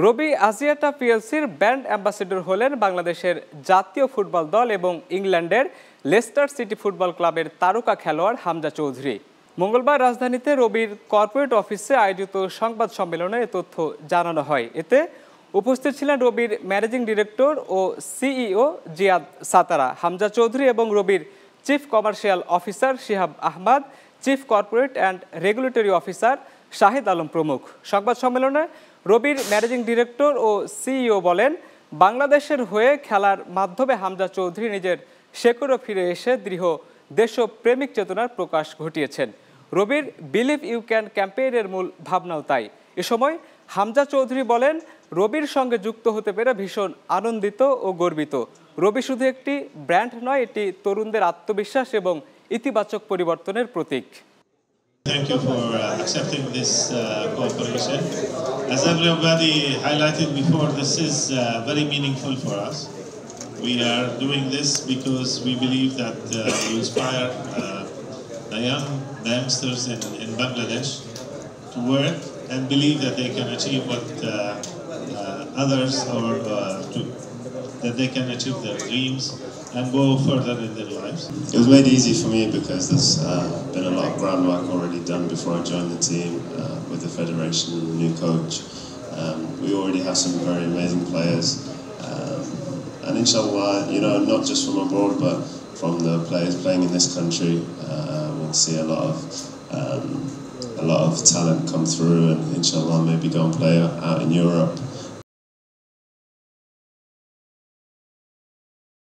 রবি Axiata পিএলসির brand ambassador হলেন বাংলাদেশের জাতীয় ফুটবল দল এবং ইংল্যান্ডের লেস্টার সিটি ফুটবল ক্লাবের তারকা খেলোয়াড় হামজা চৌধুরী। মঙ্গলবার রাজধানীতে রবির কর্পোরেট অফিসে আয়োজিত সংবাদ সম্মেলনে এ তথ্য জানানো হয়। এতে উপস্থিত ছিলেন রবির ম্যানেজিং ডিরেক্টর ও CEO Ziad Shatara, Hamza Chowdhury এবং রবির chief commercial officer Shihab Ahmed, chief corporate and regulatory officer Shahid Alam প্রমুখ। সংবাদ সম্মেলনে রবির ম্যানেজিং ডিরেক্টর ও সিইও বলেন, বাংলাদেশের হয়ে খেলার মাধ্যমে হামজা চৌধুরী নিজের শেকড়ে ফিরে এসে দৃঢ় দেশপ্রেমিক চেতনার প্রকাশ ঘটিয়েছেন। রবির বিলিভ ইউ ক্যান ক্যাম্পেইনের মূল ভাবনাও তাই। এ সময় হামজা চৌধুরী বলেন, রবির সঙ্গে যুক্ত হতে পেরে ভীষণ আনন্দিত ও গর্বিত। রবি শুধু একটি ব্র্যান্ড নয়, এটি তরুণদের আত্মবিশ্বাস এবং ইতিবাচক পরিবর্তনের প্রতীক। Thank you for accepting this cooperation. As everybody highlighted before, this is very meaningful for us. We are doing this because we believe that we inspire the youngsters in Bangladesh to work and believe that they can achieve what others or that they can achieve their dreams and go further in their lives. It was made easy for me because there's been a lot of groundwork already done before I joined the team with the federation, the new coach. We already have some very amazing players, and inshallah, you know, not just from abroad but from the players playing in this country, we'll see a lot of talent come through, and inshallah maybe go and play out in Europe.